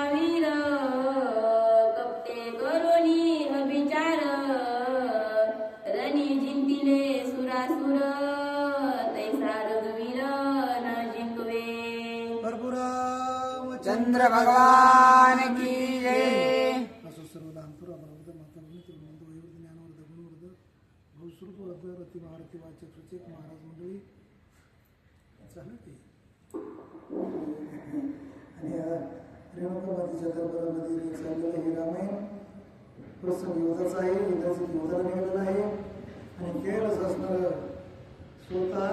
महावीर कपटे करोनी अभिचार रणी जिंतिले सुरासुर तैसा रघुवीर न जिंकवे। चंद्र भगवान की जय। असो सर्व अंतर अमरवर्ध माता तिरुमंत वैवर्ध ज्ञानवर्ध गुणवर्ध भूस्वरूप वर्ध रती महारती वाचक सूचक महाराज मंडळी झालं ते आणि रेणुकामातीच्या दरबारामध्ये चाललेलं हे रामायण प्रसंग योधाचा आहे. इंद्राचं योधाला निघालेला आहे आणि केळच असणारं स्वतः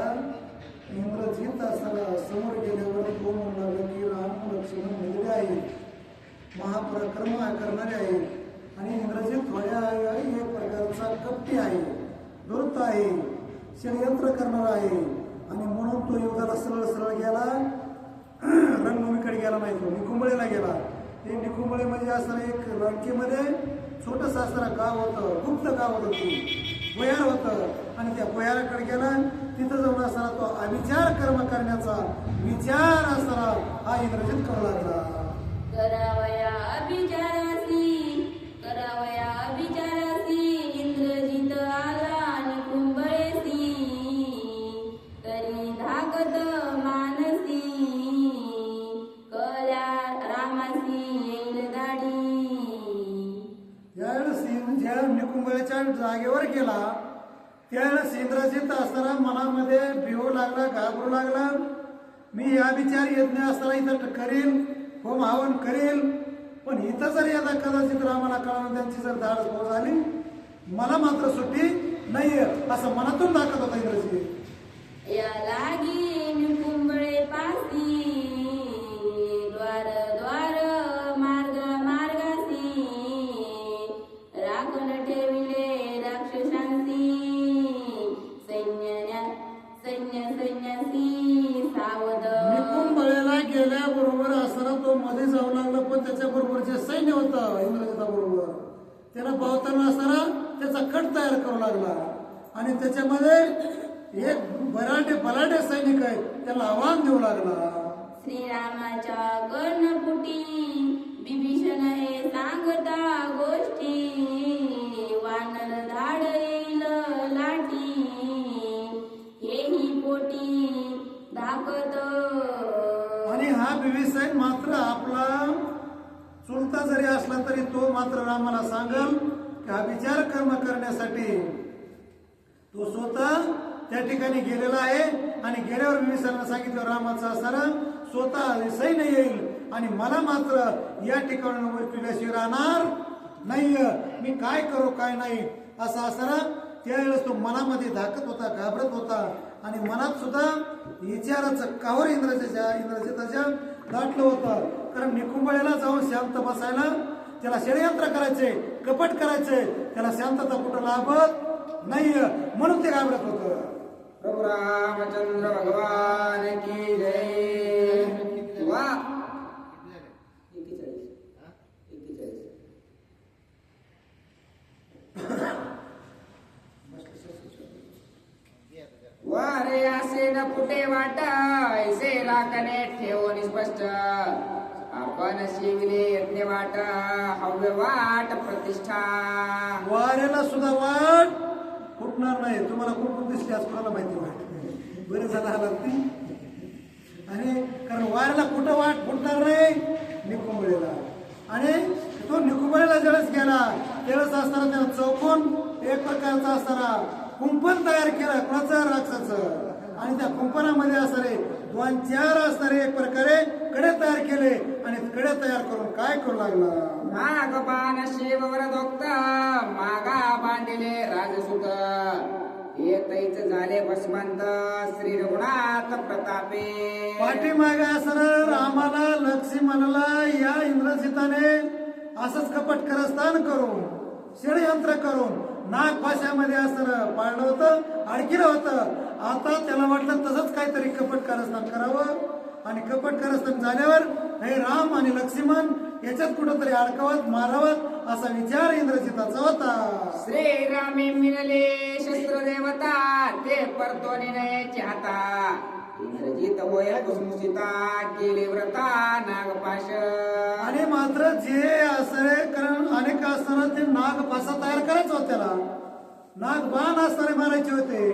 इंद्रजित असताना समोर गेल्यावर तो म्हणू लागला की राम लक्ष्मण मिळले आहेत, महापराक्रम करणारे आहेत आणि इंद्रजित थोड्या एक प्रकारचा कपटी आहे, धूर्त आहे, षडयंत्र करणारा आहे आणि म्हणून तो युद्धाला सरळ सरळ गेला, रणभूमीकडे गेला नाही, तो निकुंबळेला गेला. ते निकुंबळे म्हणजे असताना एक लंकेमध्ये छोटंसं असणारं गाव होतं, गुप्त गाव होतं, ते भुयार होतं आणि त्या भुयाराकडे गेला. तिथं जाऊन असताना तो अविचार कर्म करण्याचा विचार असताना हा इंद्रजित करू लागला. करावया अभिचारासी इंद्रजित आला निकुंबळेसी तरी धाकत मानसी कल्या रामासी येईल दाढी. ज्यावेळेस ज्या निकुंबळेच्या जागेवर गेला त्यावेळेस इंद्रजित असताना मनामध्ये भिवू लागला, घाबरू लागला. मी या विचार यज्ञ असताना इथं करील, होम हवन करेल, पण इथं जर यदा कदाचित रामाला कळालं त्यांची जर धाडस भाऊ झाली, मला मात्र सुट्टी नाहीये असं मनातून दाखवत होता इंद्रजित. या लागी निकुंबळे पासी द्वार द्वार मार्ग मार्गासी राखण ठेविले राक्षसांसी सैन्यासी सावध. निकुंबळेला गेल्याबरोबर असताना तो मध्ये जाऊ लागला, पण त्याच्या बरोबर जे सैन्य होतं इंद्रजिता बरोबर त्याला पावताना असताना त्याचा कट तयार करू लागला आणि त्याच्यामध्ये एक बलाढ्य सैनिक आहेत त्याला आव्हान देऊ लागला. श्रीरामाच्या कर्णपुटी विभीषण हे सांगता गोष्टी वानर धाड येईल लाटी हेही पोटी धाकत. आणि हा विभीषण मात्र आपला चुलता जरी असला तरी तो मात्र रामाला सांगल की हा विचार कर्म करण्यासाठी तो स्वतः त्या ठिकाणी गेलेला आहे आणि गेल्यावर विभीषणाला सांगितलं रामाचा असताना स्वतः सैन्य येईल आणि मला मात्र या ठिकाणावर केल्याशिवाय राहणार नाही, मी काय करू काय नाही असं असताना त्यावेळेस तो मनामध्ये धाकत होता, घाबरत होता आणि मनात सुद्धा विचाराचं कावर इंद्रजिताच्या दाटलं होतं. कारण निकुंबळेला जाऊन शांत बसायला त्याला षडयंत्र करायचे, कपट करायचे, त्याला शांतता कुठं लाभत नाही म्हणून ते घाबरत होतं. प्रभु रामचंद्र भगवान की जय. वा वारे असे न फुटे वाट ऐसे लाकणे ठेवून स्पष्ट आपण शिवले यज्ञ वाट हव्य वाट प्रतिष्ठा. वाऱ्याला सुद्धा वाट फुटणार नाही. तुम्हाला कुठून दिसली आज कोणाला माहिती वाट बरे झाला ती आणि कारण वाऱ्याला कुठं वाट फुटणार नाही निकुंबळेला. आणि तो निकुंबळेला ज्यावेळेस गेला त्यावेळेस असताना त्याला चौकोन एक प्रकारचा असताना कुंपण तयार केलं कोणाचं राक्षसाचं आणि त्या कुंपणामध्ये असणारे 2-4 असणारे एक प्रकारे कडे तयार केले आणि कडे तयार करून काय करू लागला. नाग बाण शिववर दोक्त मागा बांधिले राजसुत येतैच झाले भस्मंत श्री रघुनाथ प्रतापे. पाठीमागे असणारा रामाला लक्ष्मणाला या इंद्रजिताने असंच कपट करस्थान करून षडयंत्र करून नाग भाषामध्ये असं पाळलं होतं, अडकिलं होतं. आता त्याला वाटलं तसंच काहीतरी कपट कारस्थान करावं आणि कपट कारस्थान झाल्यावर हे राम आणि लक्ष्मण याच्यात कुठंतरी अडकावत मारावत असा विचार इंद्रजिताचा होता. श्रीरामे मिळले शस्त्र देवता ते परतोने नये चाहता इंग्रजीत होय कुसमुसिता केले व्रता नागपाश. आणि मात्र जे असरे कारण अनेक असताना ते नाग फासा तयार करायचं होत त्याला, नाग बाण असणारे मारायचे होते.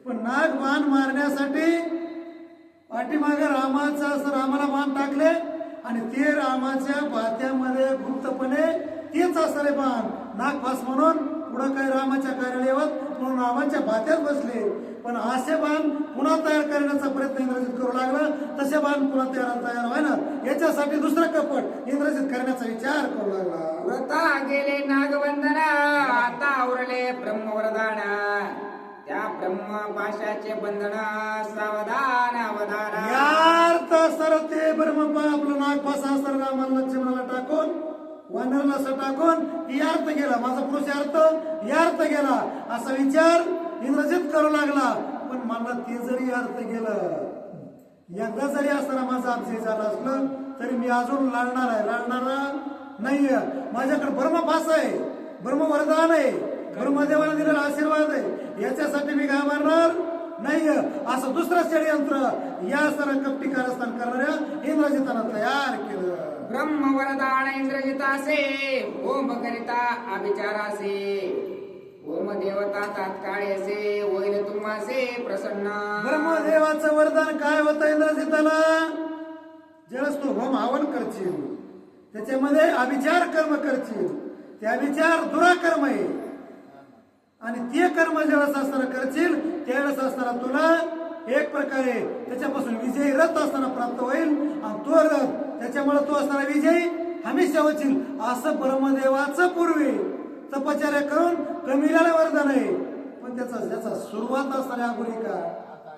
पण नाग बाण मारण्यासाठी पाठीमागे रामाला बाण टाकले आणि ते रामाच्या भात्यामध्ये गुप्तपणे तेच असणारे बाण नागफास म्हणून पुढं काही रामाच्या कार्यालयात म्हणून रामाच्या भात्यात बसले. पण असे बाण पुन्हा तयार करण्याचा प्रयत्न इंग्रजीत करू लागला. तसे बाण पुन्हा तयार व्हायना याच्यासाठी दुसरं कपट इंग्रजीत करण्याचा विचार करू लागला. व्रता गेले नागवंदना आता उरले ब्रह्मवरदान. त्या ब्रह्मपाशाचे बंधन सावधान अवधान. यार्थ सर ते ब्रह्मपा आपलं नागपासा सर रामाला लक्ष्मणाला टाकून वानरला असं टाकून यार्थ गेला, माझा पुरुष यार्थ गेला असा विचार इंग्रजीत करू लागला. पण मला ते जरी अर्थ गेलं, एकदा जरी असताना माझा अभिषेक झाला असलं तरी मी अजून लढणारा नाहीये. माझ्याकडे ब्रह्मपास आहे, ब्रह्मवरदान आहे, ब्रह्मदेवाने दिलेला आशीर्वाद आहे. याच्यासाठी मी काय मारणार नाही. असं दुसरं षडयंत्र या सर्व कपटी कारस्थान करणाऱ्या इंग्रजीतानं तयार केलं. ब्रह्मवरदान इंद्रजितासे ओम करिता अभिचारासे. ओम देवता तात्काळेसे होईल तुम्हासे प्रसन्न. ब्रह्मदेवाचं वरदान काय होतं इंद्रजिताला? ज्यावेळेस तू होम हवन करशील त्याच्यामध्ये अभिचार कर्म करशील, ते अभिचार दुराकर्म आहे. आणि ते कर्म ज्यावेळेस असताना करशील त्यावेळेस असताना तुला एक प्रकारे त्याच्यापासून विजयी रथ असताना प्राप्त होईल. आणि तो रथ त्याच्यामुळे तो असणारा विजयी हमेशा होतील. असं ब्रह्मदेवाचं पूर्वी तपश्चर्या करून कमिलाला वरदान आहे. पण ज्याचा सुरुवात असणारी आगुरी का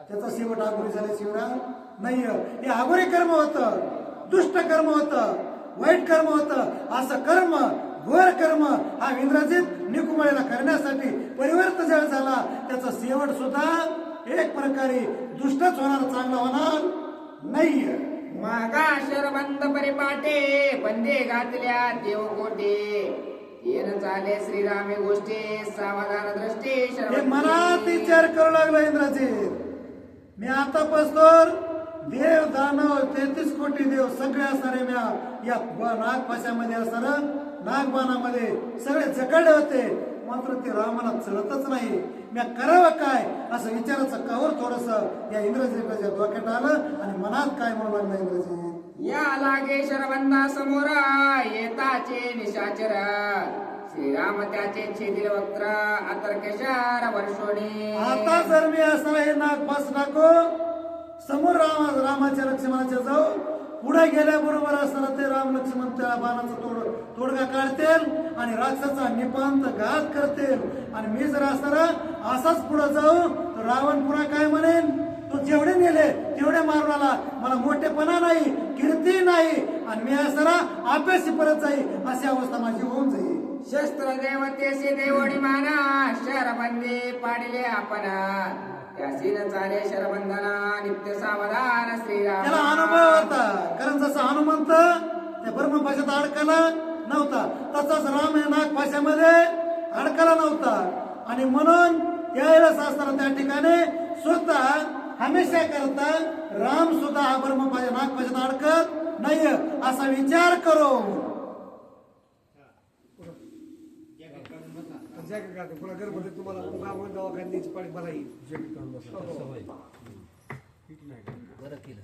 त्याचा शेवट आगुरी झाल्याशिवाय नाही. हे आगुरी कर्म होतं, दुष्ट कर्म होतं, वाईट कर्म होतं. असं कर्म घोर कर्म हा इंग्रजीत निकुमळेला करण्यासाठी परिवर्तन ज्यावेळेस झाला त्याचा शेवट सुद्धा एक प्रकारे दुष्टच होणार, चांगला होणार नाहीये. मागा शरबंद परिपाटे बंदे घातल्या देवकोटे. येन झाले श्रीरामे गोष्टी सावधान दृष्टी. हे मनात विचार करू लागला इंद्रजीत. मी आता पसतोर देव दानव 33 कोटी देव सगळे असणारे म्या या नागपाशामध्ये असणार नागबाणामध्ये सगळे जकडले होते. मात्र ते रामाला चढतच नाही. म्या करावं काय असं विचाराचं कावर थोडस या इंग्रजीच्या डोक्यात आलं आणि मनात काय म्हणू लागलं इंग्रजी. या लागे शरबंदा समोर येताचे निशाचर. श्रीराम त्याचे छेदिल वक्त्र अतर्कशार वर्षोणी. आता जर मी असणार हे नागपास टाको समोर रामाच्या लक्ष्मणाच्या जाऊ पुढे गेल्याबरोबर असताना ते राम लक्ष्मण त्या बाणाचा तोडगा काढतील आणि राक्षसाचा निपांत घात करतील. आणि मी जर असताना असाच पुढे जाऊ तर रावण पुन्हा काय म्हणेन, तो जेवढे नेले तेवढे मारून आला, मला मोठेपणा नाही, कीर्ती नाही आणि मी असताना अभ्यासी परत जाईल अशी अवस्था माझी होऊन जाईल. शस्त्र देवतेचे देवणी माना शरबंदी पाडिले आपण. त्यासीन चाले शरबंधना नित्य सावधान श्रीराम. त्याला अनुभव होता, कारण जसा हनुमंत त्या ब्रह्मपाशात अडकला नव्हता तसाच राम या नागपाशामध्ये अडकला नव्हता. आणि म्हणून त्यावेळेस असताना त्या ठिकाणी स्वतः हमेशा करता राम सुद्धा हा ब्रह्मपाशा नागपाशात अडकत नाही असा विचार करो. तुम्हाला दवाखान्याची पाळी मला येईल. बरं केलं.